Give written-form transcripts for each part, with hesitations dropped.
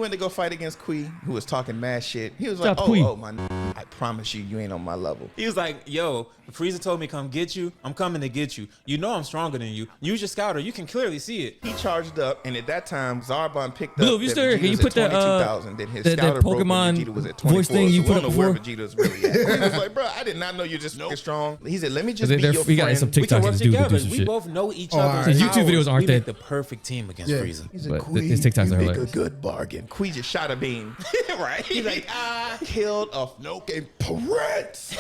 went to go fight against Kui, who was talking mad shit. He was like, Stop Kui. oh, my I promise you, you ain't on my level. He was like, yo, Frieza told me come get you. I'm coming to get you. You know I'm stronger than you. Use your scouter. You can clearly see it. He charged up, and at that time, Zarbon picked Blue, up if you that still here, Vegeta can you was put at that, 22,000. Then his that scouter broke when Pokemon Vegeta was at 24. voice thing you so we put don't up know where before? Vegeta's really at. He was like, bro, I did not know you're just strong. He said, let me just be your we got some friend. We can TikToks work that do together. some We shit. both know each All other's right. The YouTube videos aren't we make that- the perfect team against Frieza. He's But like, his TikToks you are make hilarious. a good bargain. Kui just shot a beam. Right? He's like, I killed a fucking parrot.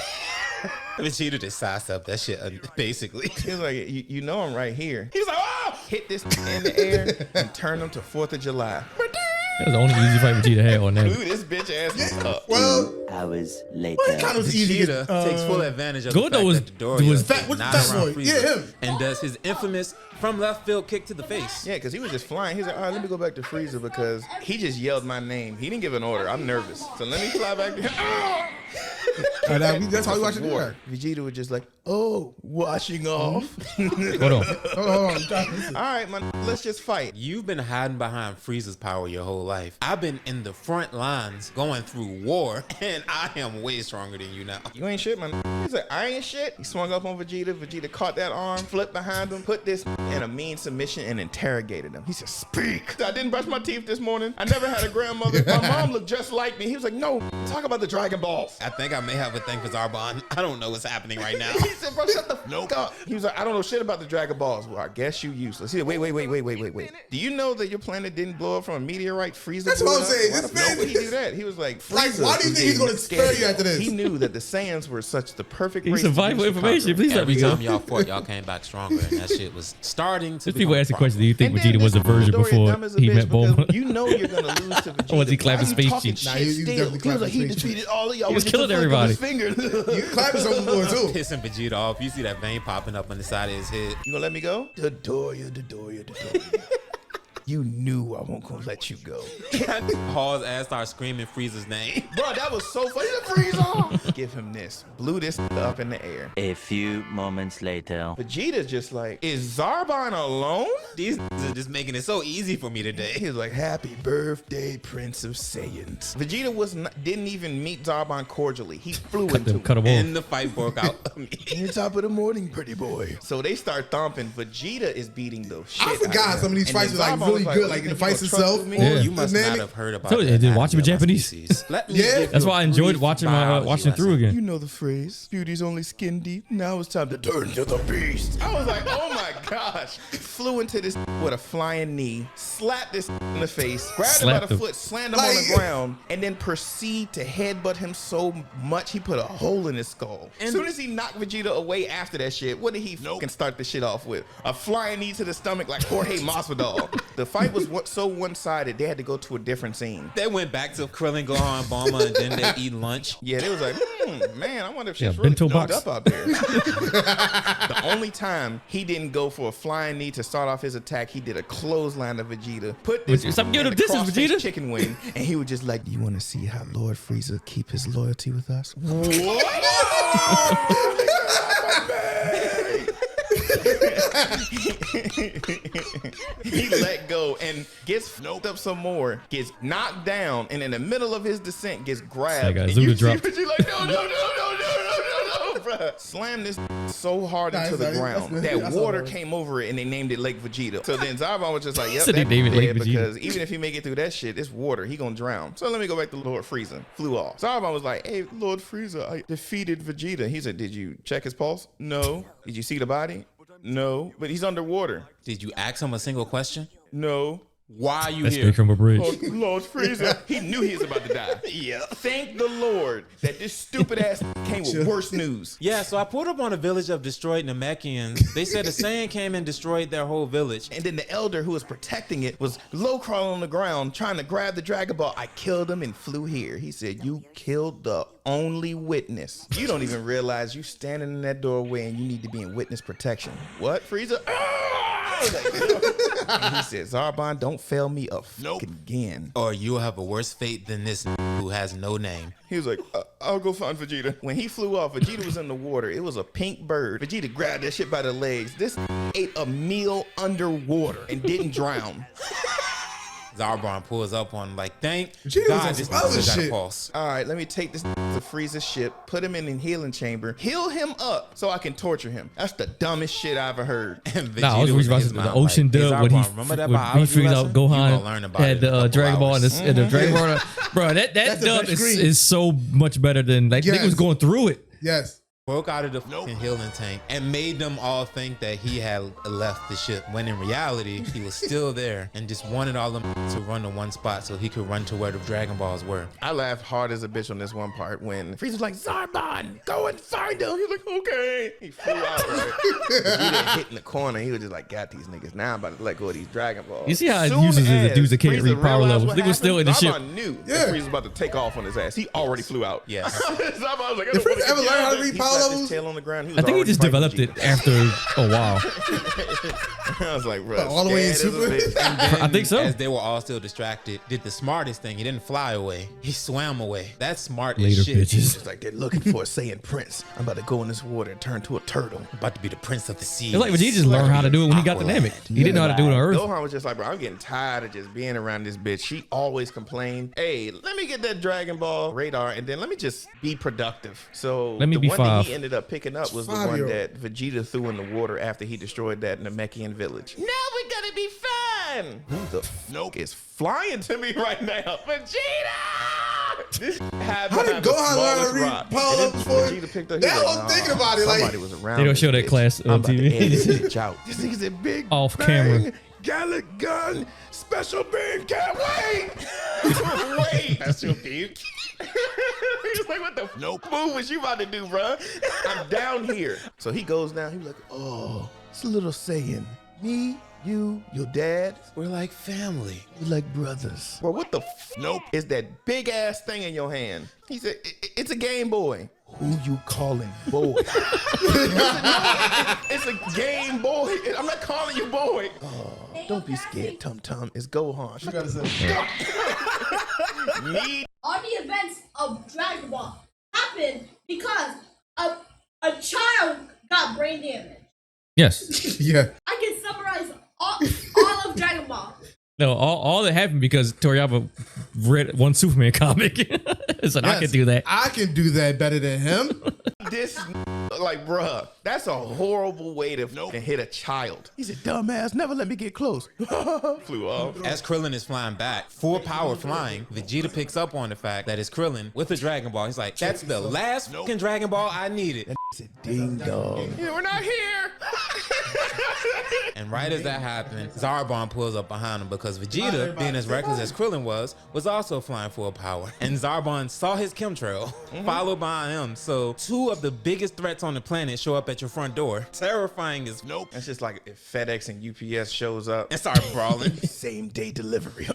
Vegeta just sidestepped that shit, basically. He was like, you know I'm right here. He was like, oh! Hit this in the air and turn him to 4th of July. That was the only easy fight Vegeta had on that. Dude, this bitch ass up. Well, Hours later. it kind of was easy to Vegeta get, takes full advantage of Gordo the fact was- that Dodoria was is Fat- what's not Fat around Boy? Frieza, Yeah, him. and does his infamous from left field kick to the face. Yeah, because he was just flying. He's like, all right, let me go back to Frieza because he just yelled my name. He didn't give an order. I'm nervous. So let me fly back to him. that's how we watch it. War. Vegeta was just like, oh, washing off. Hold on. Hold on. All right, man, let's just fight. You've been hiding behind Frieza's power your whole life. I've been in the front lines going through war, and I am way stronger than you now. You ain't shit, man. He's like, I ain't shit. He swung up on Vegeta. Vegeta caught that arm, flipped behind him, put this in a mean submission, and interrogated him. He said, speak. I didn't brush my teeth this morning. I never had a grandmother. My mom looked just like me. He was like, no, talk about the Dragon Balls. I think I may have a thing for Zarbon. I don't know what's happening right now. He said, bro, shut the fuck up. He was like, I don't know shit about the Dragon Balls. Well, I guess you useless. He said, wait. Do you know that your planet didn't blow up from a meteorite? Frieza That's blew what I'm it up? saying. Why This the fuck man- would he do that? He was like, Like, Frieza why do you think he's was gonna spare you after this? He knew that the Saiyans were such the perfect He race. survived with information. Please let Every me go. time y'all fought, y'all came back stronger, and that shit was starting to Just people become ask the a problem. question, do you think And then Vegeta was a this virgin Doria before dumb as a he bitch met because Bulma? You know you're gonna lose to Vegeta. Or was he Why clapping you space talking cheeks? shit Nah, he was still? definitely He was like, clapping he space defeated all of y'all. He was with just killing a flick of everybody. his finger. You clapping something for it too. Pissing Vegeta off. You see that vein popping up on the side of his head. You gonna let me go? Dodoria. You knew I won't gonna let you go. Hall's ass starts screaming Frieza's name. Bro, that was so funny. Frieza. Give him this. Blew this up in the air. A few moments later. Vegeta's just like, is Zarbon alone? These are just making it so easy for me today. He was like, happy birthday, Prince of Saiyans. Vegeta didn't even meet Zarbon cordially. He flew into him. Cut him off. And the fight broke out. In the top of the morning, pretty boy. So they start thumping. Vegeta is beating the shit I out of forgot him. some of these And fights were then like Zarbon really was good, "What, like you in the think fights you gonna itself. trust me?" Or You must not dynamic. have heard about Told you, that. dude, watch him in Abigail Japanese. species. Let me Yeah. give That's you why I a enjoyed brief watching biology watching through lesson. again. You know the phrase, beauty's only skin deep. Now it's time to turn to the beast. I was like, oh my gosh. Flew into this with a flying knee, slapped this in the face, grabbed him by Slapped the him. foot, slammed him on the ground, and then proceed to headbutt him so much he put a hole in his skull. As soon as he knocked Vegeta away after that shit, what did he fucking start the shit off with? A flying knee to the stomach like Jorge Masvidal. The fight was so one-sided, they had to go to a different scene. They went back to Krillin, Gohan, Bulma, and then they eat lunch. Yeah, they was like, man, I wonder if Yeah, she's really bento snowed box. up out there. The only time he didn't go for a flying knee to start off his attack, he did a clothesline of Vegeta. Put this Stop giving in him the distance, cross-faced Vegeta. chicken wing, and he was just like, "Do you want to see how Lord Frieza keep his loyalty with us?" He let go and gets fnoped up some more, gets knocked down, and in the middle of his descent gets grabbed. got And Zuda you see dropped. Vegeta like, no, bruh. Slammed this so hard into the ground that water came over it, and they named it Lake Vegeta. So then Zarbon was just like, yep, So they that's named it Lake dead Vegeta. because even if he make it through that shit, it's water. He gonna drown. So let me go back to Lord Frieza. Flew off. Zarbon was like, hey, Lord Frieza, I defeated Vegeta. He said, did you check his pulse? No. Did you see the body? No. But he's underwater. Did you ask him a single question? No. Why are you That's here? straight from a bridge. Oh, Lord Frieza. He knew he was about to die. Yeah. Thank the Lord that this stupid ass came with worse news. Yeah, so I pulled up on a village of destroyed Namekians. They said the Saiyan came and destroyed their whole village. And then the elder who was protecting it was low crawling on the ground trying to grab the Dragon Ball. I killed him and flew here. He said, you killed the only witness. You don't even realize you standing in that doorway and you need to be in witness protection. What, Frieza? I was like, no. And he said, Zarbon, don't fail me again. Or you'll have a worse fate than this who has no name. He was like, I'll go find Vegeta. When he flew off, Vegeta was in the water. It was a pink bird. Vegeta grabbed that shit by the legs. This ate a meal underwater and didn't drown. Zarbon pulls up on him like, thank Vegeta was God on this some other nigga got a shit. pulse. All right, let me take this to Frieza's ship, put him in the healing chamber, heal him up so I can torture him. That's the dumbest shit I ever heard. And Nah, I was Vegeta about in to his the mind ocean like, hey, dub when Zarbon, remember that when he biology figured lesson? out You gonna Gohan learn about had it in a the couple Dragon Ball and hours. the Dragon Ball. Bro, that That's the dub best screen. is so much better than like Yes. nigga was going through it. Yes. Broke out of the fucking healing tank and made them all think that he had left the ship, when in reality he was still there and just wanted all them to run to one spot so he could run to where the Dragon Balls were. I laughed hard as a bitch on this one part when Frieza was like, Zarbon, go and find him. He was like, okay. He flew out, right? Vegeta hit in the corner. He was just like, got these niggas. Now I'm about to let go of these Dragon Balls. You see how it Soon uses it as to dudes that can't Frieza read power realized levels. what They was still in the ship. Zarbon knew Yeah. that Frieza was about to take off on his ass. He already flew out. Yes. Zarbon was like, I Did don't wanna Frieza ever get learn how to down. read He power slapped levels? his tail on the ground. He was I think he already just fighting developed it Vegeta. after a while. I was like, bro, All the way in scared Super? as a bitch. And I think so. As they were all still distracted, did the smartest thing. He didn't fly away. He swam away. That's smart Later, as shit. bitches. It's like they're looking for a Saiyan prince. I'm about to go in this water and turn to a turtle. About to be the prince of the sea. It's like Vegeta just learned how to do it when he got the Namek. He didn't know how to do it on Earth. Gohan was just like, bro, I'm getting tired of just being around this bitch. She always complained, hey, let me get that Dragon Ball radar and then let me just be productive. So Let me the be one five. that he ended up picking up was the one 5-year-old. that Vegeta threw in the water after he destroyed that Namekian village. Now we're gonna be fine. Who the f is flying to me right now? Vegeta! This How did Gohan learn how to read power levels before? Vegeta picked up. Now I'm thinking about it, like- somebody was around. They don't this show that bitch. class on I'm about to TV. edit this bitch out. This nigga's a big Off bang, camera. Gallic gun, special beam, can't wait. Wait, that's your beam. He was like, what the move was you about to do, bro? I'm down here. So he goes down. He was like, oh, it's a little saying. Me, you, your dad, We're like family. we're like brothers. Well, what the is that big ass thing in your hand? He said, it's a Game Boy. Who you calling boy? It's a Game Boy. I'm not calling you boy. Oh, don't be scared, Tum Tum. It's Gohan. You gotta say. Me. All the events of Dragon Ball happened because a child got brain damage. Yes. Yeah. I can summarize all of Dragon Ball. No, all that happened because Toriyama read one Superman comic. So I Yes. could do that. I can do that better than him. This, like, bruh, that's a horrible way to hit a child. He said, dumbass, never let me get close. Flew off. As Krillin is flying back, full power flying, Vegeta picks up on the fact that it's Krillin with the Dragon Ball. He's like, that's the last fucking Dragon Ball I needed. Said, ding dong. Yeah, we're not here. And right as that happened, Zarbon pulls up behind him because Vegeta, being as reckless as Krillin was also flying full power. And Zarbon saw his chemtrail, followed by him. So two of the biggest threats on the planet show up at your front door, terrifying as That's just like if FedEx and UPS shows up. and start brawling. Same day delivery.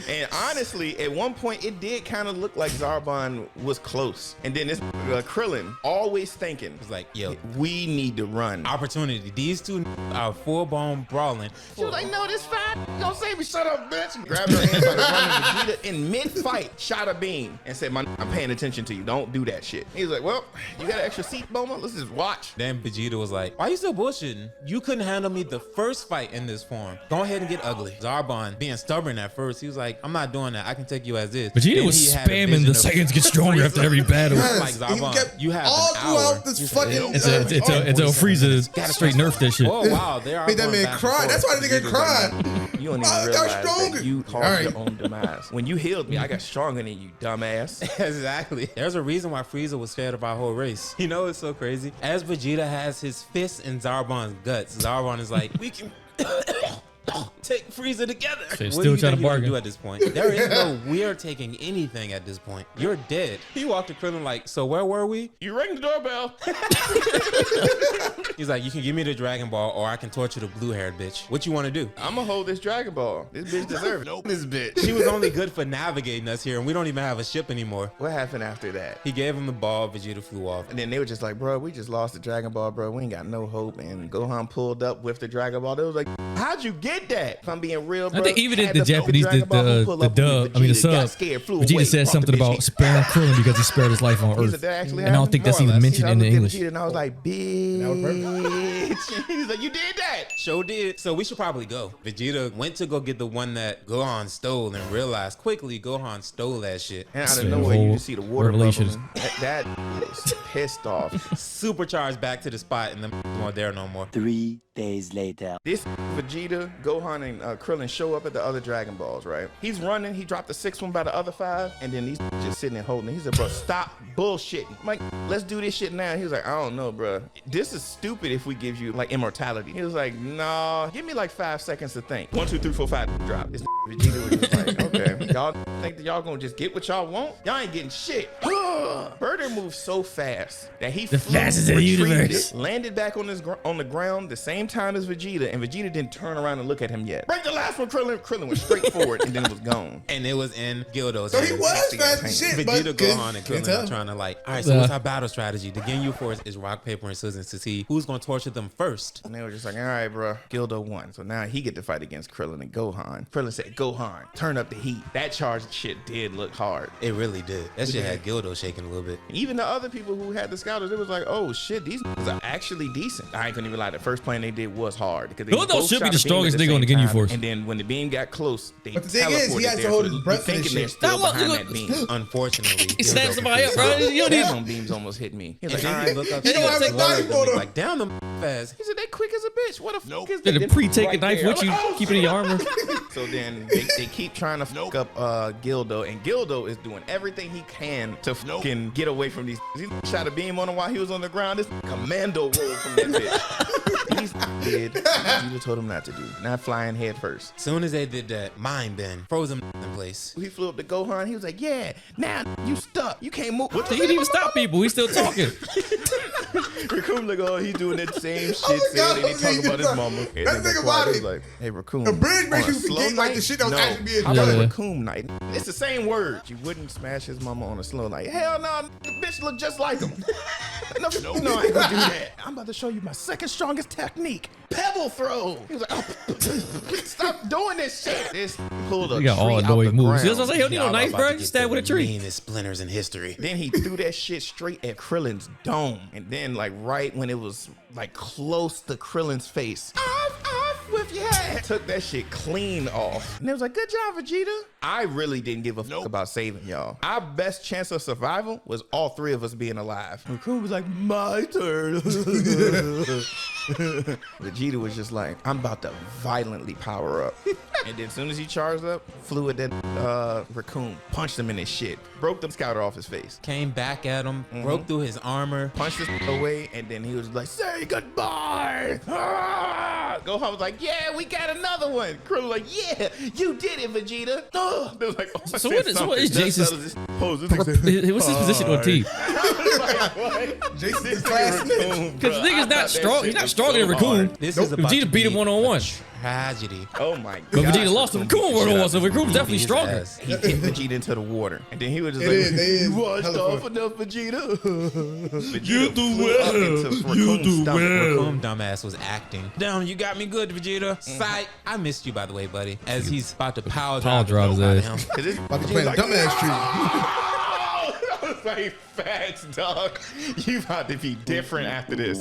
And honestly, at one point, it did kind of look like Zarbon was close. And then this Krillin always thinking, It's like, yo, we need to run. opportunity. These two are full-blown brawling. She was like, no, this fine. Don't say me, shut up, bitch. Grabbed her hand, started running. Vegeta in mid-fight, shot a beam and said, I'm paying attention to you. Don't do that shit. He was like, well, you got an extra seat, Boma? Let's just watch. Then Vegeta was like, why you still bullshitting? You couldn't handle me the first fight in this form. Go ahead and get ugly. Zarbon, being stubborn at first, he was like, I'm not doing that. I can take you as is. Vegeta Then was he had a spamming the vision of- Saiyans get stronger after every battle. Yes. Like And Zarbon, kept you have all an hour. throughout this fucking. It's a Frieza straight nerf that shit. Oh wow, they are Made that going man back and cry. forth. That's why the nigga Vegeta's cried. like, You don't even I got realize stronger. that you caused All right. your own demise. When you healed me, I got stronger than you, dumbass. Exactly. There's a reason why Frieza was scared of our whole race. You know, it's so crazy. As Vegeta has his fist in Zarbon's guts, Zarbon is like, we can take Frieza together. They're What still do you trying think to you're gonna bargain. do at this point? There is no we're taking anything at this point. You're dead. He walked to Krillin like, so where were we? You rang the doorbell. He's like, you can give me the Dragon Ball or I can torture the blue-haired bitch. What you want to do? I'm gonna hold this Dragon Ball. This bitch deserves it. This bitch. She was only good for navigating us here and we don't even have a ship anymore. What happened after that? He gave him the ball, Vegeta flew off. And then they were just like, bro, we just lost the Dragon Ball, bro. We ain't got no hope. And Gohan pulled up with the Dragon Ball. They was like, how'd you get that? that. If I'm being real, bro. I think even had the the Japanese, Dragon Ball who the pull up on dub, Vegeta, I mean the got sub, scared, flew away, Vegeta said bumped something the about bitch. sparing Krillin because he spared his life on He said Earth. that actually And I don't happened? think that's More or even less. mentioned I in the looked at English. Vegeta and I was like, bitch. He's like, you did that. Show did. So we should probably go. Vegeta went to go get the one that Gohan stole and realized quickly Gohan stole that shit. And out of So the nowhere, you whole just see the water revelations. bubbling. That is pissed off. Supercharged back to the spot and them weren't there no more. 3 days later. This Vegeta, Gohan, and Krillin show up at the other Dragon Balls, right? He's running. He dropped the 6th one by the other 5, and then he's just sitting and holding it. He said, bro, stop bullshitting. I'm like, let's do this shit now. He was like, I don't know, bro. This is stupid if we give you, like, immortality. He was like, no, give me, like, 5 seconds to think. 1, 2, 3, 4, 5, drop. This Vegeta was just like, okay, y'all think that y'all gonna just get what y'all want? Y'all ain't getting shit. Birder moved so fast that he The fastest in the retreated, universe. landed back on the ground the same time as Vegeta, and Vegeta didn't turn around and look at him yet. Break the last one, Krillin. Krillin went straight forward, and then it was gone. And it was in Gildo's So he hands. was fast as shit, but Vegeta, Gohan, and can't Krillin tell. are trying to like, all right, so what's our battle strategy? The Ginyu Force is rock, paper, and scissors to see who's going to torture them first. And they were just like, all right, bro. Gildo won. So now he get to fight against Krillin and Gohan. Krillin said, Gohan, turn up the heat. That charged shit did look hard. It really did. That shit had Gildo shaking a little bit. Even the other people who had the scouters, it was like, oh shit, these are actually decent. I ain't gonna even lie, the first plan they did was hard. Because they Gildo both should be shot the a beam strongest at the nigga on the same Ginyu time, Force. And then when the beam got close, they But the thing is, he teleported has to there, hold so his you breath for thinking this they're shit. still That was- behind that beam. Unfortunately, He snatched somebody up, bro. You don't need. Damn, them beams almost hit me. He was And like, all then he right. looked up He don't have a body for them. like, damn them fast. He said, they quick as a bitch. What the fuck is Did that? a pre-take a Right knife there. with you, I'm like, oh, keep it in your armor. So then they keep trying to fuck up Gildo, and Gildo is doing everything he can to fucking get away from these. He shot a beam on him while he was on the ground. This commando roll from that bitch. He's did. Vegeta told him not to do. Not flying head first. Soon as they did that, mind bend, froze him in place. He flew up to Gohan. He was like, yeah, now you stuck. You can't move. What He didn't even stop people. He's still talking. Raccoon like, oh, he's doing that same shit. my God, Saying, he talking about his mama. And Let's then think quiet, about he was it. like, hey, Raccoon. The bridge makes on a you slow forget, like, the night? shit don't no. actually be a How about Yeah. a Raccoon night? It's the same word. You wouldn't smash his mama on a slow night. Hell no, the bitch look just like him. No, I ain't gonna do that. I'm about to show you my second strongest technique. Pebble throw. He was like, oh, stop doing this shit. This pulled a He got all tree out annoying the moves. ground. That's what I say. He don't need no Y'all knife, about bro. to He get stabbed the with a tree. meanest splinters in history. Then he threw that shit straight at Krillin's dome. And then, like, right when it was, like, close to Krillin's face, off with your head. Took that shit clean off. And it was like, good job, Vegeta. I really didn't give a fuck about saving y'all. Our best chance of survival was all 3 of us being alive. Raccoon was like, my turn. Vegeta was just like, I'm about to violently power up. And then as soon as he charged up, flew at that Raccoon, punched him in his shit, broke the scouter off his face, Came back at him, broke through his armor. punched his away, and then he was like, say goodbye. Ah! Gohan was like, yeah, we got another one. Krillin was like, yeah, you did it, Vegeta. Oh, they was like, oh, I So said what is- so what is something. Jason's- That settles this pose. This nigga said, What's his position on team? Jason this is class nigga Raccoon, Because bro. nigga's I not thought that strong. shit He's not was stronger so than Raccoon. hard. This is about Vegeta to beat him be one-on-one. a tragedy. Oh my god. But Vegeta lost to Raccoon one-on-one, so Raccoon's definitely His stronger. ass. He hit Vegeta into the water, and then he was just They like, is "You washed hella off fun. enough, Vegeta." Vegeta flew up into Raccoon's stomach. Raccoon dumbass was acting. Damn, you got me good, Vegeta. Sight. I missed you, by the way, buddy. As he's about to power drive his ass. him. 'Cause this About to Vegeta's play the like, dumbass tree. I was like, "Facts, dog. You about to be different after this."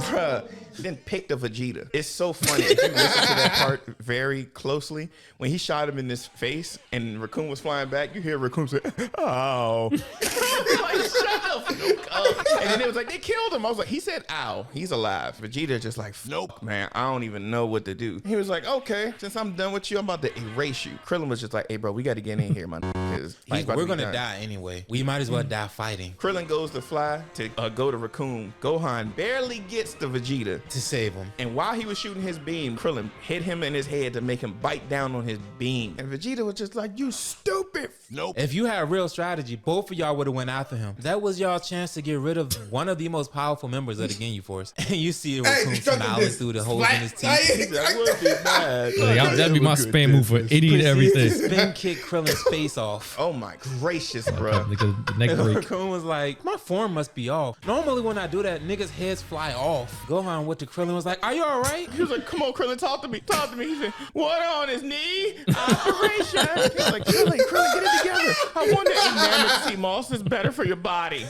Bruh, then picked the Vegeta. It's so funny. If you listen to that part very closely, when he shot him in his face and Raccoon was flying back, you hear Raccoon say, ow. Like, shut the fuck up. And then it was like, they killed him. I was like, he said, ow, he's alive. Vegeta just like, nope, man, I don't even know what to do. He was like, okay, since I'm done with you, I'm about to erase you. Krillin was just like, hey, bro, we got to get in here, man. Because Like, we're gonna die anyway. We might as well die fighting Krillin goes to fly to go to Raccoon. Gohan barely gets to Vegeta. to save him. And while he was shooting his beam, Krillin hit him in his head to make him bite down on his beam. And Vegeta was just like, you stupid. Nope. If you had real strategy, both of y'all would have went after him. That was y'all's chance to get rid of one of the most powerful members of the Ginyu Force. And you see Raccoon smiling through the holes in his teeth. That would be bad. Like, that'd be my spam move for any and everything. Spin kick Krillin's face off. Oh my gracious, bro. Because the neck And break. Raccoon was like, my form must be off. Normally when I do that, niggas' heads fly off. Gohan with to Krillin and was like, "Are you all right?" He was like, come on, Krillin, talk to me. Talk to me. He said, what on his knee? Operation. He was like, Krillin, get it together. I wonder if enamored sea moss is better for your body.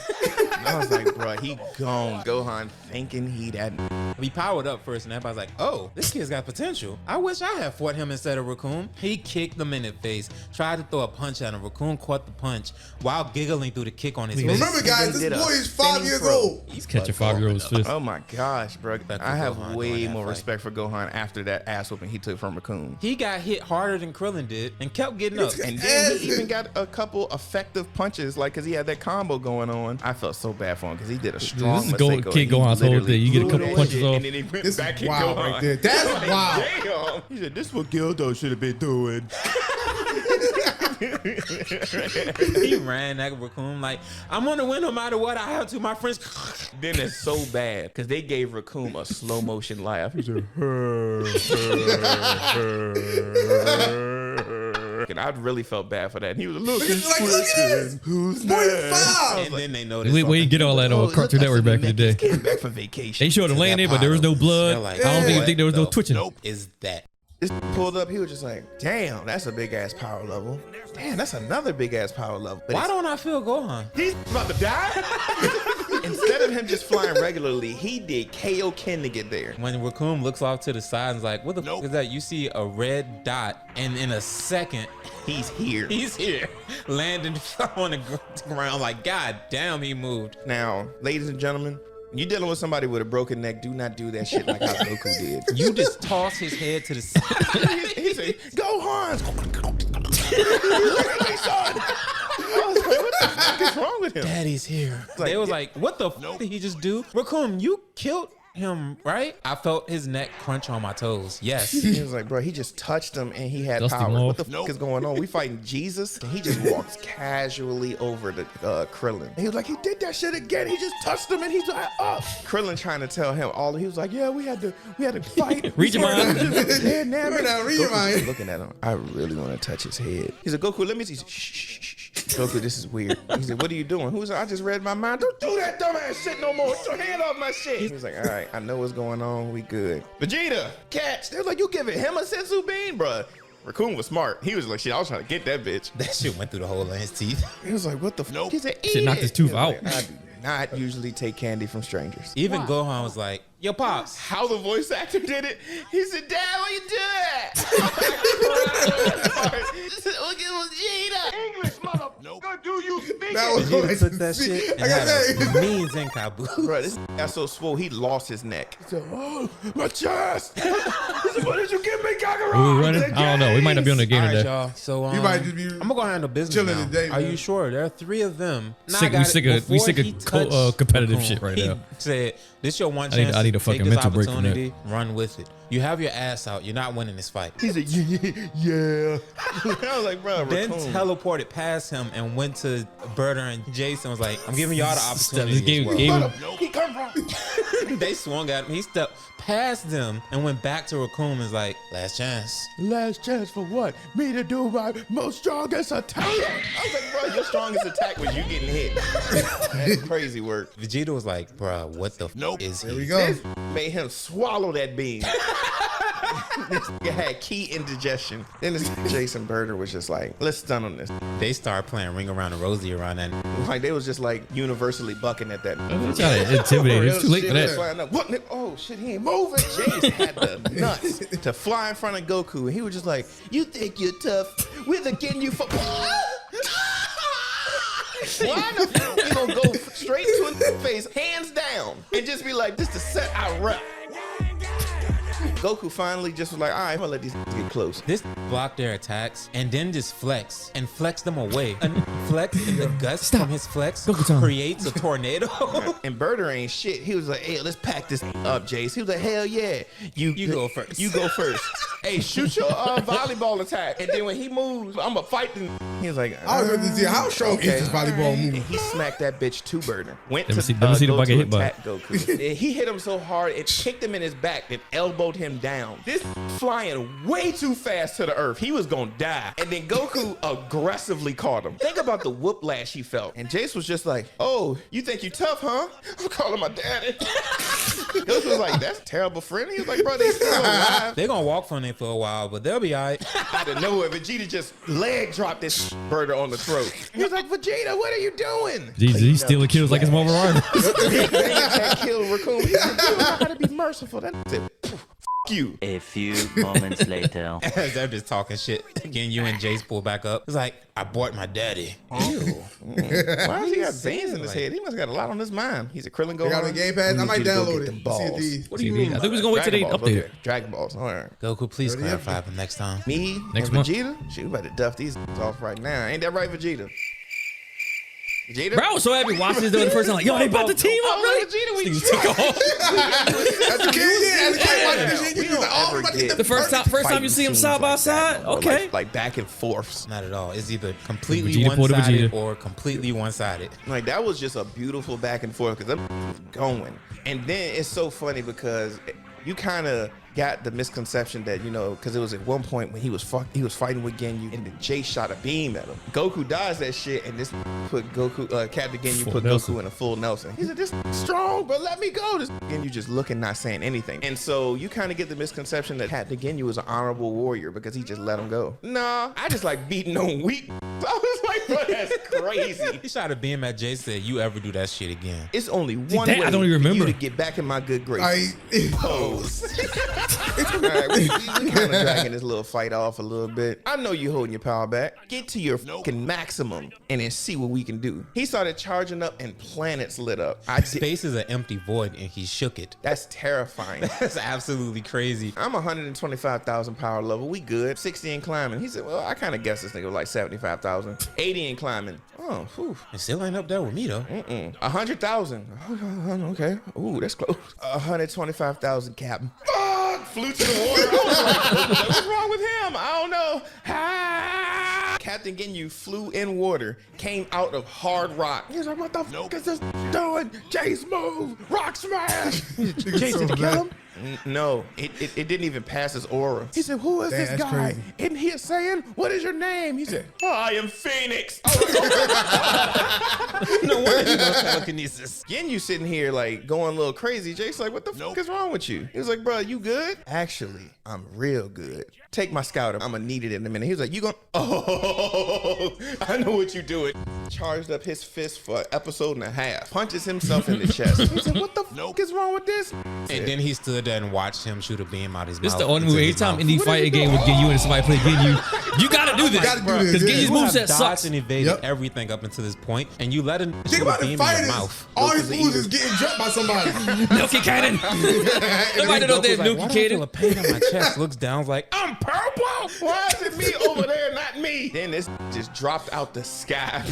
And I was like, bro, he gone. Gohan thinking he that. We powered up first, and everybody's like, "Oh, this kid's got potential. I wish I had fought him instead of Raccoon." He kicked him in the face, tried to throw a punch at him. Raccoon caught the punch while giggling through the kick on his face. Remember, guys, this boy is 5 years old. He's catching 5-year-old's fist. Oh my gosh, bro. I have Gohan way during that more fight. respect for Gohan after that ass whooping he took from Raccoon. He got hit harder than Krillin did and kept getting up. And then he even got a couple effective punches, like, because he had that combo going on. I felt so bad for him because he did a strong This is Masenko. Kid He Gohan's whole literally thing. You get a blew couple that punches shit, off. and then he went This back is and wild Gohan. right there. That's Like, wild. damn. He said, this is what Gildo should have been doing. He ran at Raccoon like, "I'm gonna win no matter what. I have to, my friends." Then it's so bad because they gave Raccoon a slow motion laugh. He said, and I really felt bad for that. And he was Look at this. who's Boy, next? 5. And then they noticed. We didn't get all that on Cartoon Network back in the day. Came back from vacation. They showed him laying there, but there was no blood. They're like, I don't "What think there was no the twitching. Nope. Is that? This pulled up, he was just like, damn, that's a big ass power level. Damn, that's another big ass power level. But Why don't I feel Gohan? he's about to die? Instead of him just flying regularly, he did KO Ken to get there. When Raccoon looks off to the side and is like, "What the fuck is that?" You see a red dot, and in a second, He's here. he's here, landing on the ground. Like, God damn, he moved. Now, ladies and gentlemen, you dealing with somebody with a broken neck, do not do that shit like how Goku did. You just toss his head to the side. he said, go Hans! Look at me, son! I was like, what the fuck is wrong with him? Daddy's here. Like, They was like, "What the fuck did he just do?" Raccoon, you killed him, right? I felt his neck crunch on my toes. Yes. He was like, bro, he just touched him and he had Dusty power. Moth. What the fuck is going on? We fighting Jesus and he just walks casually over to Krillin. And he was like, he did that shit again. He just touched him and he's like, up. Krillin trying to tell him all. He was like, yeah, we had to fight. Read your mind. Yeah, now Read your Goku's mind. just looking at him. I really want to touch his head. He said, Goku, let me see. Shh, shh, shh, shh. Goku, this is weird. He said, what are you doing? Who's I just read my mind. Don't do that dumbass shit no more. Get your hand off my shit. He was like, all right, I know what's going on. We good. Vegeta, catch. They was like, you giving him a sensu bean, bruh. Raccoon was smart. He was like, shit, I was trying to get that bitch. That shit went through the hole in his teeth. He was like, what the fuck? He said, eat Shit knocked it. his tooth He was out. like, I do not usually take candy from strangers. Even Gohan was like, "Yo, Pops." How the voice actor did it? He said, Dad, why you do that? Look at Vegeta. English, mother. Good, do you speak That it? was Vegeta nice took to that see. shit and Like I had a said, mean Zenkabu. Bro, this got so swole, he lost his neck. He said, oh, my chest. He said, what did you give me, Kakarot? Are we running? I don't know. We might not be on the game All right, today. y'all. So You might just be I'm gonna go handle business chilling now. today, Are man. you sure? There are 3 of them. Now I Sick- we got sick it. of- we Before sick of he co- touched competitive Raccoon, shit right he now. said, "This your one I need- chance. I need a to fucking take this mental break from that. opportunity. Run with it. You have your ass out. You're not winning this fight." He said, yeah. I was like, bro, Then Raccoon. teleported past him and went to Berta and Jason. Was like, "I'm giving y'all the opportunity." Gave- as well. gave him- He come from. They swung at him. He stepped past them and went back to Raccoon and was like, "Last chance." Last chance for what? Me to do my most strongest attack. I was like, bro, your strongest attack was you getting hit. That's crazy work. Vegeta was like, "Bruh, what the f is There he?" we go. This made him swallow that bean. This nigga had key indigestion. Then this Jason Berger was just like, let's stun on this. They started playing Ring Around the Rosie around that. Like they was just like universally bucking at that. Trying to intimidate. It's too late for Shit was that. flying up. What? Nigga? Oh shit, he ain't moving. Jace had the nuts to fly in front of Goku, and he was just like, "You think you're tough? We're the getting you for." Why the fuck you gonna go straight to his face, hands down, and just be like, "This the set I rep." Goku finally just was like, all right, I'm gonna let these get close. This blocked their attacks and then just flex and flex them away. And flex and the gust from his flex Goku-san. creates a tornado. And Berter ain't shit. He was like, hey, let's pack this up, Jace. He was like, hell yeah. You go first. You go first. Hey, shoot your volleyball attack. And then when he moves, I'm gonna fight them. He was like, I was going to see how strong is this volleyball And move. he smacked that bitch to Berter. Went Let me to see- let me see if go I can to hit by attack Goku. And he hit him so hard, it kicked him in his back, then elbowed him down. This flying way too fast to the earth. He was gonna die. And then Goku aggressively caught him. Think about the whooplash he felt. And Jace was just like, oh, you think you tough, huh? I'm calling my daddy. Goku was like, that's a terrible friend. He was like, bro, they still alive. They gonna walk from there for a while, but they'll be alright. Out of nowhere, Vegeta just leg dropped this birder on the throat. He was like, Vegeta, what are you doing? Jesus, he's stealing kills like his Marvel Rival. They can't kill Raccoon. He said, you know how to be merciful. That said, you. A few moments later. As they're just talking shit. Again, you and Jace pull back up. It's like, I bought my daddy. Ew. Why does he got veins in his head? He must have got a lot on his mind. He's a Krillin Gohan. They got on Game Pass. I might download it. Them balls. See if these- What do you mean? I think we was gonna wait till they Dragon Balls, update it. okay. Dragon Balls. All right. Goku, please Already clarify for next time. Me Next and month. Vegeta? Shoot, we about to duff these off right now. Ain't that right, Vegeta? Vegeta? Bro, I was so happy watching this the first time. Like, yo, they about to team up, really? Vegeta, we This nigga took off. As a kid, yeah. As a kid, watching this shit, We you was don't like, oh, ever we about to get get The first time you see them side by side? Okay. Like back and forths. Not at all. It's either completely Vegeta pulled a one-sided Vegeta. or completely one-sided. Like that was just a beautiful back and forth because I'm going. And then it's so funny because you kind of got the misconception that, you know, because it was at one point when he was fighting with Ginyu and then Jay shot a beam at him. Goku dodged that shit and this put Goku, Captain Ginyu Full put Nelson. Goku in a full Nelson. He said, this strong, but let me go. This Ginyu just looking, not saying anything. And so you kind of get the misconception that Captain Ginyu was an honorable warrior because he just let him go. Nah, I just like beating on weak. I was like, bro, that's crazy. He shot a beam at Jace, said, you ever do that shit again. It's only one that way I don't even for remember. you to get back in my good graces. I Pose. All right, we kind of dragging this little fight off a little bit. I know you holding your power back. Get to your fucking maximum and then see what we can do. He started charging up and planets lit up. Space is an empty void and he shook it. That's terrifying. That's absolutely crazy. I'm 125,000 power level. We good. 60 and climbing. He said, well, I kind of guess this nigga was like 75,000. 80 and climbing. Oh, whew. It still ain't up there with me though. 100,000. Okay. Ooh, that's close. 125,000, Captain. Fuck! Flew to the water. I was like, what's wrong with him? I don't know. Ah! Captain Ginyu flew in water, came out of hard rock. He was like, what the fuck is this doing? Jace move! Rock smash! Jace, did you kill him? No, it didn't even pass his aura. He said, who is this That's guy? crazy. Isn't he saying, what is your name? He said, I am Phoenix. No wonder he knows telekinesis. Ginyu sitting here like going a little crazy. Jake's like, what the fuck is wrong with you? He was like, bro, you good? Actually, I'm real good. Take my scouter. I'm gonna need it in a minute. He was like, you gonna, oh, I know what you doing. Charged up his fist for an episode and a half. Punches himself in the chest. He said, what the fuck is wrong with this? And then he stood there and watched him shoot a beam out his This mouth. the only into move. his Anytime mouth. indie fight a game with Ginyu and somebody play Ginyu, you gotta do this. Gotta do this, Because yeah. Ginyu's You have moveset dodged sucks. and evaded Yep. everything up until this point, and you let him think shoot a about beam the in your fighters. mouth. All his Goku's moves evil. is getting jumped by somebody. Milky Cannon. Nobody know Goku's that like, Milky why do I feel a Cannon. pain on my chest? Looks down, like, I'm purple. Why is it me over there, not me? Then this just dropped out the sky.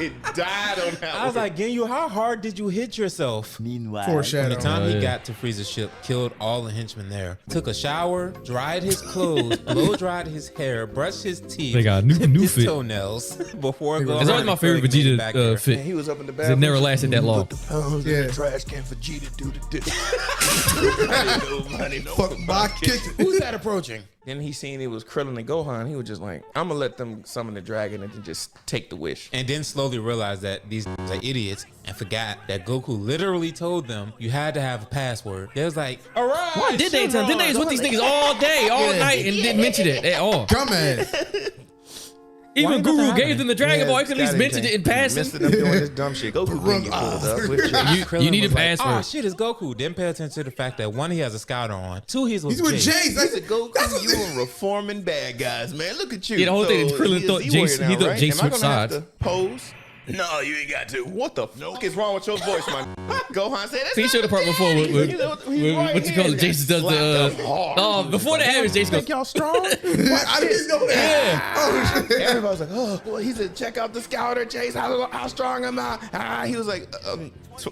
It died on that I was one. like, Ginyu, how hard did you hit yourself? Meanwhile. From Foreshadow. the time Oh, he yeah. got to Frieza's ship, killed all the henchmen there, took a shower, dried his clothes, blow dried his hair, brushed his teeth, They got a new clipped his fit. toenails before going. It's always my favorite Vegeta And fit. he was up in the It bathroom. never lasted that long. Put the pounds in Yeah. the trash can for G to do the dick. Fuck my kitchen. Who's that approaching? Then he seen it was Krillin and Gohan. He was just like, I'm gonna let them summon the dragon and then just take the wish. And then slowly realized that these are idiots and forgot that Goku literally told them you had to have a password. They was like, all right. Why did they tell? Didn't they was with these niggas all day, all night, and didn't mention it at all? Dumbass. Even ain't nothing Guru happening? gave them the Dragon Ball. He could at least mention it in Missed passing. them doing this dumb shit. Goku being pulled up with You need a Oh password. shit, it's Goku. Didn't pay attention to the fact that one, he has a scouter on. Two, he's with He's with Jay. Jace. He said, Goku, you are reforming bad guys, man. Look at you. Yeah, the whole thing is Krillin he thought is Z-Warrior Jace- now, he thought right? Jace Am I switched gonna have sides. to pose? No, you ain't got to. What the fuck is wrong with your voice, man? Gohan said, that's See, he showed the part before with what you call it. Jason does the. Before that happens, Jason goes. y'all strong? I didn't know that. Oh, shit. Everybody was like, oh, well, he said, check out the scouter, Chase. How strong am I? He was like,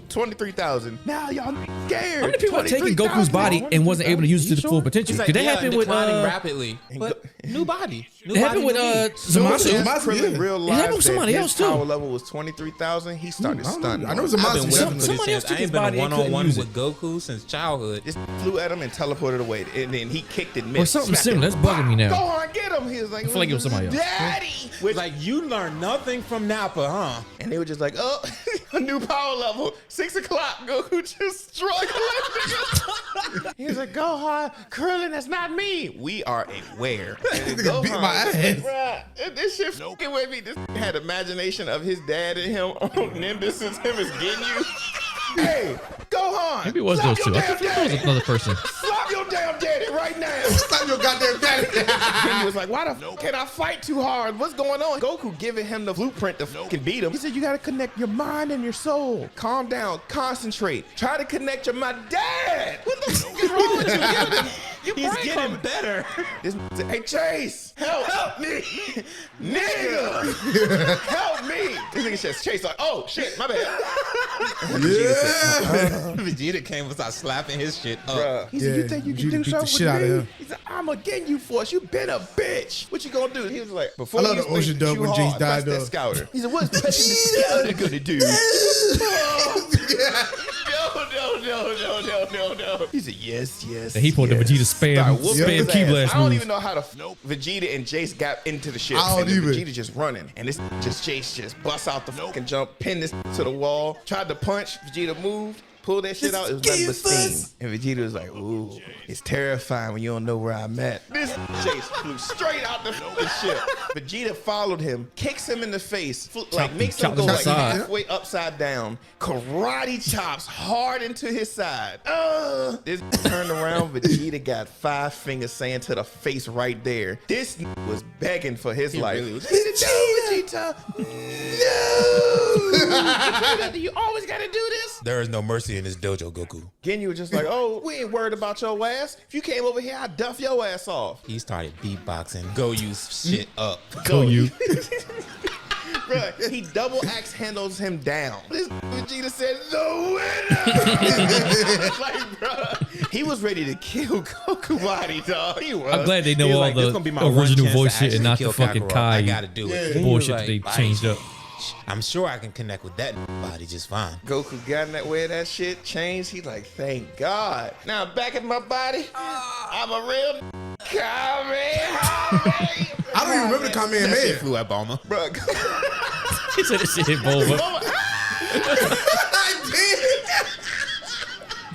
23,000. Now y'all scared. How many people are taking Goku's body and wasn't able to use it to the full potential? He's like, Did that yeah, happen with declining rapidly, but new body. New It happened body, with new me. Zamasu? Krillin Yeah. realized It happened with somebody that else, his too. power level was 23,000. He started stunning. I know it's a I've been monster. waiting for this Somebody else since took I his ain't been body and couldn't one-on-one use with Goku since childhood. Just flew at him and teleported away, and then he kicked it mid. Or something smacked similar. him. That's bugging me now. Go on, get him. He was like, I feel like it was somebody else. Daddy. Which, Like, you learned nothing from Nappa, huh? and they were just like, oh. A new power level. 6 o'clock. Goku just struggling. He was like, Gohan, Krillin, that's not me. We are aware. And Nigga beat my ass. Bruh, this shit fucking with me. This had imagination of his dad and him on Nimbus and him as Ginyu. Hey, Gohan. Maybe it was those two. I thought it was another person. Slap your damn daddy right now. Stop your goddamn daddy. Ginyu was like, why the fuck can I fight too hard? What's going on? Goku giving him the blueprint to fucking beat him. He said, you gotta connect your mind and your soul. Calm down, concentrate. Try to connect your my dad. What the fuck is wrong with you? He's getting better. This said, hey Chase, help me, nigga, help me. This nigga says Chase like, oh shit, my bad. Vegeta came and started slapping his shit up. Bruh. He said, you think you can Vegeta do beat the something shit with out of me? him. He said, I'ma get you for us. You been a bitch. What you gonna do? He was like, before I love you the ocean dub when Jace died, that though. scouter. He said, what's pressing the scouter gonna do? No. He said, yes. And he pulled the Vegeta spam his key ass. blast I don't move. even know how to Vegeta and Jace got into the ship. I don't And then even. Vegeta just running. And this just Jace just busts out the fucking jump, pinned this to the wall, tried to punch, Vegeta moved, pulled that shit out. It was nothing but steam. And Vegeta was like, ooh, it's terrifying when you don't know where I'm at. This Jace flew straight out the fucking ship. Vegeta followed him, kicks him in the face, like makes him chop go him like aside. halfway upside down, karate chops hard into his side. This turned around, Vegeta got 5 fingers saying to the face right there. This was begging for his life. really was. Vegeta! No! Vegeta, you always gotta do this? There is no mercy in this dojo, Goku. Ginyu was just like, oh, we ain't worried about your ass. If you came over here, I'd duff your ass off. He started beatboxing Goyu's shit up. Go you. Bruh, he double axe handles him down. This Vegeta said, the winner! Like, bruh, he was ready to kill Goku body, dog. He was. I'm glad they know He was all like, this gonna be my the one original chance to voice shit and actually not the kill fucking Kakarot. Kai I gotta do it. Yeah. bullshit He they was like, changed up. I'm sure I can connect with that body just fine. Goku got in that way of that shit, changed. He's like, thank God. Now back in my body, I'm a real Kamehameha. I don't even remember the comment That shit man. flew at Bulma. Bruh, He said this shit hit Bulma. I did.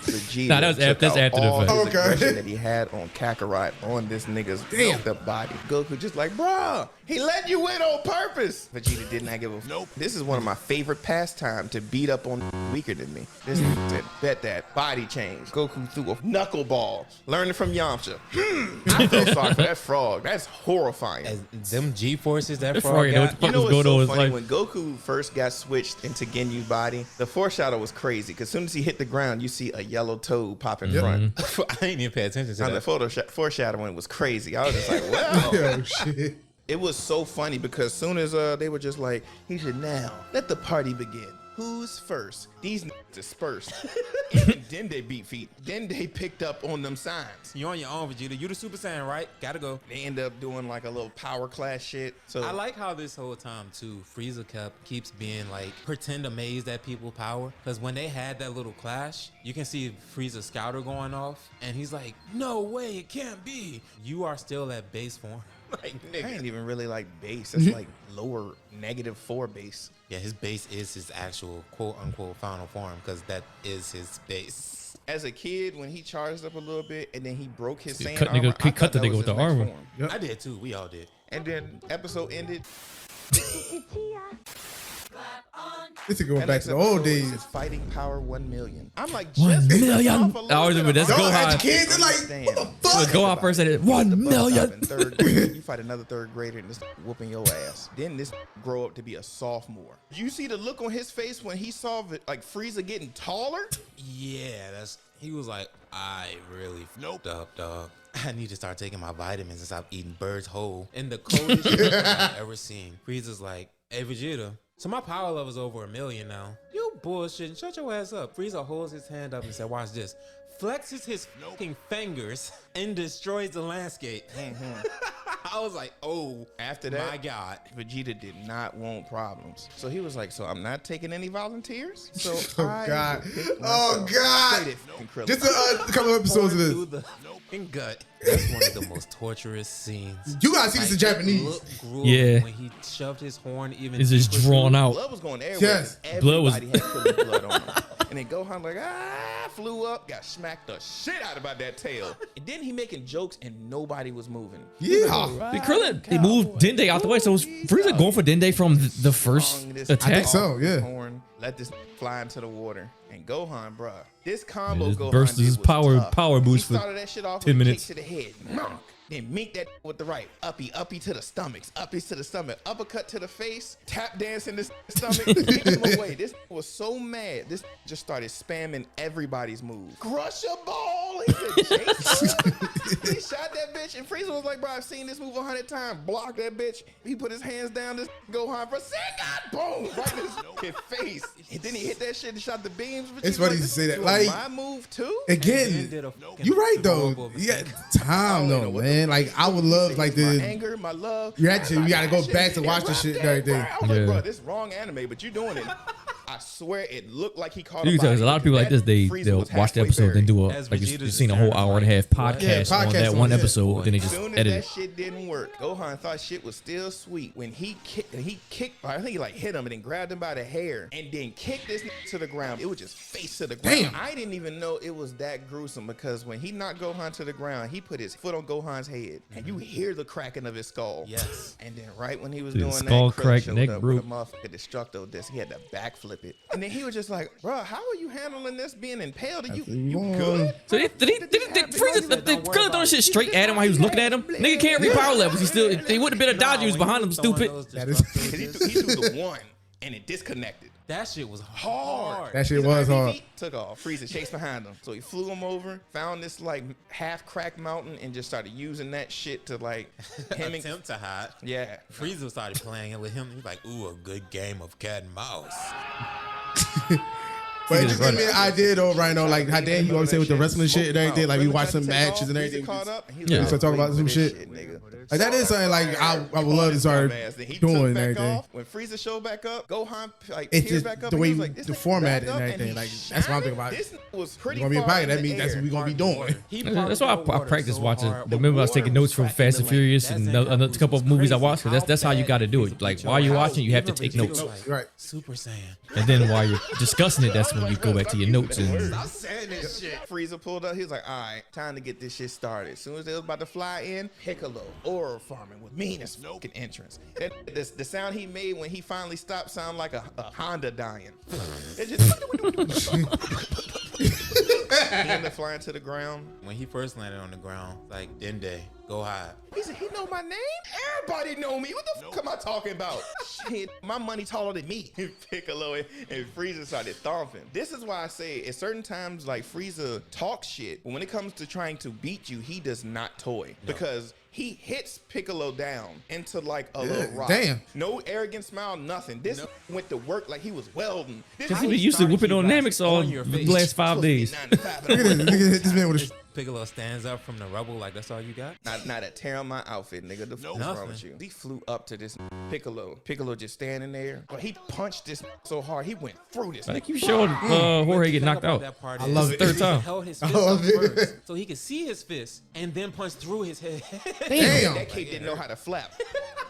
Vegeta Nah, that was took that's out after the all fact. his Okay. aggression that he had on Kakarot on this nigga's built up body. Goku just like, bruh, he let you win on purpose. Vegeta did not give a nope. This is one of my favorite pastimes, to beat up on weaker than me. This said, bet that body change. Goku threw a knuckleball, learning from Yamcha. I feel sorry for that frog. That's horrifying. As them G-forces that That frog frog, you know got. what the You fuck know was what's going on so in his funny? life? When Goku first got switched into Ginyu's body, the foreshadow was crazy. Because as soon as he hit the ground, you see a yellow toad pop in front. I didn't even pay attention to And the that. foreshadowing was crazy. I was just like, well. Oh shit. It was so funny because as soon as they were just like, he said, now let the party begin. Who's first? These dispersed. And then they beat feet. Then they picked up on them signs. You on your own, Vegeta. You the Super Saiyan, right? Gotta go. They end up doing like a little power class shit. So I like how this whole time too, Frieza keeps being like pretend amazed at people's power. Because when they had that little clash, you can see Frieza's scouter going off, and he's like, "No way, it can't be. You are still at base form." Like, I nigga. ain't even really like base. It's like lower -4 base. Yeah, his base is his actual quote unquote final form, because that is his base. As a kid, when he charged up a little bit and then he broke his Saiyan cut nigga- armor, he I cut thought the that nigga was with his the next armor. form. Yep. I did too. We all did. And then episode ended. This is going That back next to the old episode days. is Fighting Power 1 million. I'm like, 1 just million. off a little I always bit remember of that's Y'all Gohan. as kids, they're like, what the Understand. fuck? Gohan first said it, The 1 bus million. stop in third grade, you fight another third grader and this whooping your ass. Then this grow up to be a sophomore. You see the look on his face when he saw like Frieza getting taller? Yeah, he was like, I really fucked up, dog. I need to start taking my vitamins and stop eating birds whole. In the coldest shit I've ever seen. Frieza's like, hey Vegeta, so my power level's over 1 million now. You bullshit, shut your ass up. Frieza holds his hand up and said, watch this. Flexes his fucking fingers and destroys the landscape. I was like, oh, After that, my God. Vegeta did not want problems. So he was like, so I'm not taking any volunteers? So Oh, I God. will pick Oh, myself. God. Straight at Krillin. Just a couple episodes of Through this. the fucking gut. That's one of the most torturous scenes. You gotta see this in It Japanese. looked grueling Yeah. when he shoved his horn even It's just deeper drawn through. out. Blood was going everywhere. Yes. Blood was- Everybody had Krillin blood on him. And then Gohan like, flew up, got smacked the shit out about that tail. And then he making jokes and nobody was moving. Yeah. The Krillin, they moved Dende out the way, so was Frieza going for Dende from the first This attack? I think so, yeah. Horn, let this fly into the water. And Gohan, bruh, this combo This Gohan burst did his was tough. power boost He for started that shit off 10 with a minutes. kick to the head. Monk. Then mink that with the right. Uppy to the stomachs. Uppies to the stomach. Uppercut to the face. Tap dance in the stomach. Kick him away. This was so mad. This just started spamming everybody's moves. Crush a ball. He said, Jason. He shot that bitch. And Frieza was like, bro, I've seen this move 100 times. Block that bitch. He put his hands down. This Gohan for Sengat. Boom. Right in his face. And then he hit that shit and shot the beams. It's funny to say that. You Like, my move too? Then again, did a fucking you're right throw though. over Yeah, the- time I don't though, know what man. Like I would love like my the anger, my love. You actually- you gotta go back to watch this shit and everything. I was like, Yeah. bro, this wrong anime, but you doing it. I swear it looked like he caught You a can tell body there's a lot of people like this. They'll watch the episode, then do a As like Vegeta's you've seen a whole hour and a half podcast Yeah, on podcast that on one it. episode, then they As just soon as edit that it. shit didn't work, Gohan thought shit was still sweet. When he kicked, I think he like hit him and then grabbed him by the hair and then kicked this to the ground. It was just face to the ground. Damn. I didn't even know it was that gruesome because when he knocked Gohan to the ground, he put his foot on Gohan's head and you hear the cracking of his skull. Yes. And then right when he was The doing skull that, Krillin crack, showed neck up broke. with a motherfucking destructo disc. He had to backflip it. And then he was just like, bro, how are you handling this being impaled? You good? So did Frieza did Krillin throw shit straight at him while he was looking at him? Nigga can't read power levels. He still he wouldn't have been a dodge. He was behind him, stupid. That is- He threw the one and it disconnected. That shit was hard. That shit His was IV hard. took off. Frieza chased behind him. So he flew him over, found this like half cracked mountain and just started using that shit to like him and Attempt to hide. yeah. Frieza started playing it with him. He's like, ooh, a good game of cat and mouse. But it just gave me an idea though, right now, like how Dan you always say with the wrestling shit and everything, like we watch some matches and everything. Yeah. We start talking about some shit. Like that is something like I would love to start doing and everything. When Frieza showed back up, Gohan like It's teared just back up. the and way he was like, this the nigga format back and up everything. he Like that's what I'm thinking about. This was pretty We're gonna be a far pocket. in That the means that's air. what we're gonna be doing. That's why I practice watching. Remember I was taking notes from Water Fast and Furious and a couple of movies I watched. So that's how you got to do it. Like while you're watching, you have to take notes, Right. Super Saiyan. and then while you're discussing it, that's when you go back to your notes and Stop saying this shit. Frieza pulled up. He was like, all right, time to get this shit started. As soon as they was about to fly in, Piccolo, oral farming with meanest fucking entrance. The sound he made when he finally stopped sound like a Honda dying. It just he ended up flying to the ground. When he first landed on the ground, like Dende, go hide. He said, he know my name? Everybody know me. What the fuck am I talking about? Shit, my money taller than me. Piccolo and Frieza started thumping. This is why I say at certain times, like Frieza talks shit, but when it comes to trying to beat you, he does not toy. Because he hits Piccolo down into like a little rock. Damn. No arrogant smile, nothing. This went to work like he was welding. This because he been used to whooping on Namex all on your the face. last 5 days. Look at this. Look at this man with a. Piccolo stands up from the rubble like that's all you got? Not a tear on my outfit, nigga. The fuck is wrong with you? He flew up to this Piccolo. Piccolo just standing there. But he punched this so hard, he went through this. I think you showed Jorge get knocked out. I love it. Third time. He held his fist love up it. first so he could see his fist and then punch through his head. Damn. That kid didn't know how to flap.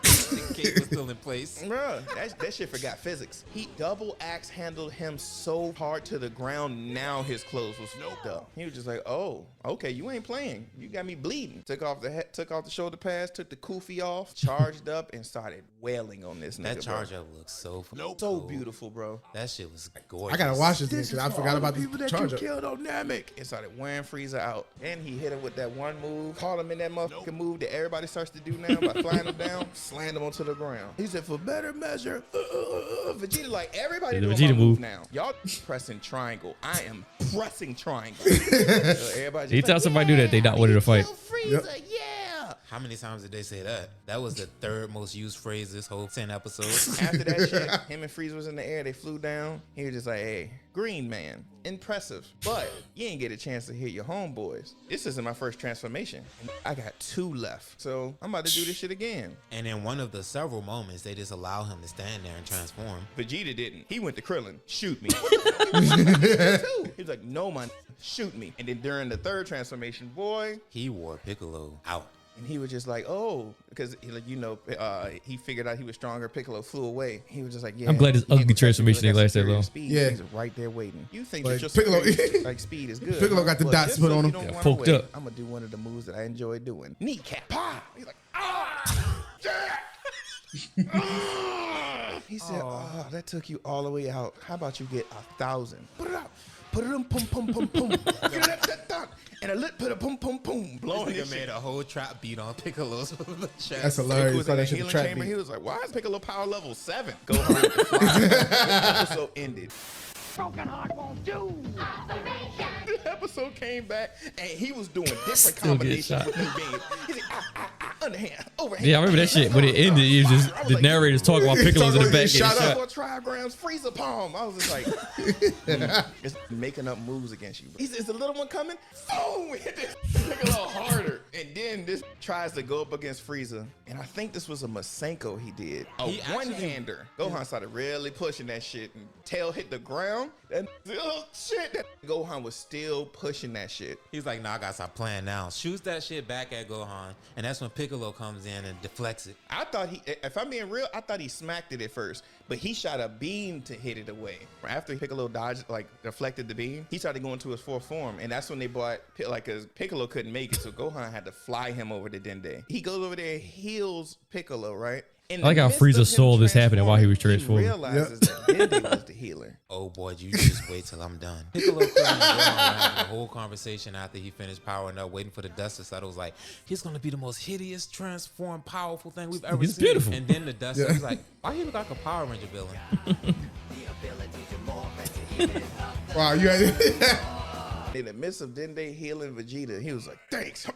The cape was still in place. Bruh, that shit forgot physics. He double axe handled him so hard to the ground, now his clothes was fucked up. He was just like, oh, okay, you ain't playing. You got me bleeding. Took off the shoulder pads, took the kufi off, charged up, and started wailing on this nigga. That bro. charge up looks so So beautiful, bro. That shit was gorgeous. I gotta watch this thing because I forgot about people the that charge you up. killed on Namek. And started wearing Frieza out. And he hit him with that one move. Caught him in that motherfucking move that everybody starts to do now by flying him down. Slammed him onto the ground. He said, for better measure, Vegeta like everybody The doing Vegeta my move move. now. Y'all pressing triangle. I am pressing triangle. So everybody Anytime somebody do that, they not winning the fight. Kill Frieza, yeah. How many times did they say that? That was the third most used phrase this whole 10 episodes. After that shit, him and Frieza was in the air. They flew down. He was just like, hey, Green Man, impressive. But you ain't get a chance to hit your homeboys. This isn't my first transformation. I got 2 left. So I'm about to do this shit again. And in one of the several moments, they just allow him to stand there and transform. Vegeta didn't. He went to Krillin. Shoot me. He was like, no, man, shoot me. And then during the third transformation, boy, He wore Piccolo out. and he was just like, oh, because he figured out he was stronger. Piccolo flew away. He was just like, yeah. I'm glad his ugly transformation didn't last that long. Yeah, he's right there waiting. You think Like, that your Piccolo- like speed is good? Piccolo got the But dots just put so on you him. don't Yeah, run poked away, up. I'm gonna do one of the moves that I enjoy doing. Kneecap. Pa! He's like, ah, yeah. He said, oh, that took you all the way out. How about you get 1,000? Put it out. Put it in, pum, pum, pum, pum. And a lit put a pum, pum, pum. Blowing This his nigga made shit. a whole trap beat on Piccolo's chest. That's He hilarious. was Thought in the that shit healing a trap chamber. He beat. was like, why is Piccolo power level 7? Go home. The episode ended. Broken heart won't do. The episode came back and he was doing different Still get combinations shot. with them games. He's like, underhand, overhand. Yeah, I remember that shit. When it ended, it was just the narrators talking about Piccolo's in the back getting Shut up. shot. 4 trigrams, freezer palm. I was just like, it's making up moves against you. He says, the little one coming? Boom! We hit this nigga a little harder. And then this tries to go up against Frieza. And I think this was a Masenko he did. A He actually- one-hander. Gohan started really pushing that shit. And tail hit the ground. And oh, shit. That Gohan was still pushing that shit. He's like, nah, I gotta stop playing now. Shoots that shit back at Gohan. And that's when Piccolo comes in and deflects it. I thought if I'm being real, I thought he smacked it at first, but he shot a beam to hit it away. After Piccolo dodged, like deflected the beam, he started going to his 4th form, and that's when they brought, cause Piccolo couldn't make it, so Gohan had to fly him over to Dende. He goes over there, heals Piccolo, right? In I like the how midst Frieza of him saw this happening while he was transforming. He realizes that Dende was the healer. Oh boy, you just wait till I'm done. Piccolo and Gohan were having a whole conversation after he finished powering up, waiting for the dust to settle. It was like, he's gonna be the most hideous, transformed, powerful thing we've ever He's seen. beautiful. And then the dust, he's like, why he look like a Power Ranger villain? Wow, you had In the midst of Dende healing Vegeta, he was like, thanks.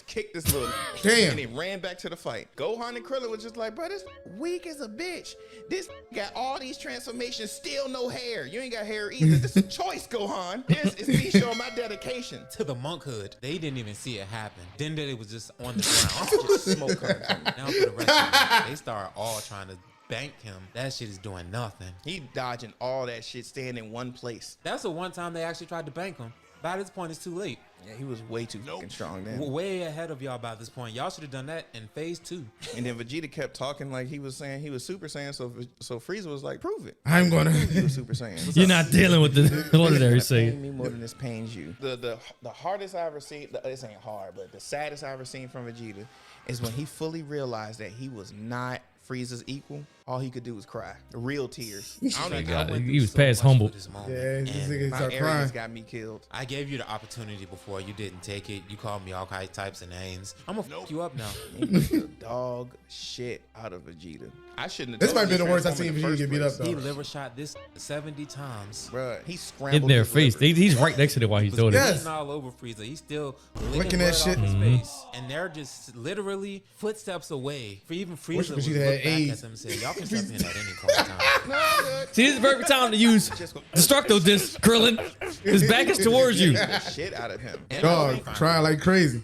Kicked this little Damn. and he ran back to the fight. Gohan and Krillin was just like, bro, this weak as a bitch. This got all these transformations, still no hair. You ain't got hair either. This is a choice, Gohan. This is me showing my dedication. To the monkhood, they didn't even see it happen. Then it was just on the ground, just smoke coming from it. Now for the rest of them, they start all trying to bank him. That shit is doing nothing. He dodging all that shit, staying in one place. That's the one time they actually tried to bank him. By this point, it's too late. Yeah, he was way too fucking strong then. We're way ahead of y'all by this point. Y'all should have done that in phase 2. And then Vegeta kept talking like he was saying he was Super Saiyan. So Frieza was like, prove it. I'm gonna. He was Super Saiyan. You're not dealing with the ordinary It's gonna pain saying. me more than this pains you. The hardest I ever seen, this ain't hard, but the saddest I ever seen from Vegeta is when he fully realized that he was not Frieza's equal. All he could do was cry. Real tears. I don't even God, went he through was so past much humble. with this moment. Yeah, this And nigga my start arrogance crying. got me killed. I gave you the opportunity before. You didn't take it. You called me all types of names. I'm gonna fuck you up now. He beat the dog shit out of Vegeta. I shouldn't have. This told might him be the to worst I've transform seen in the Vegeta get first beat up, place. though. He liver shot this 70 times. Bruh, he scrambled In their his face. liver. He's right next to them while he's doing Yes. it. Bleeding all over Frieza. He's still Licking licking that that shit. shit. Off his face. And they're just literally footsteps away. For even Frieza Wish was Vegeta look had back AIDS. at them and say, y'all can step in at any point in time. No, good. See, this is the perfect time to use Destructo Disc, Krillin. His back is towards you. The shit out of him. And Dog, trying like crazy.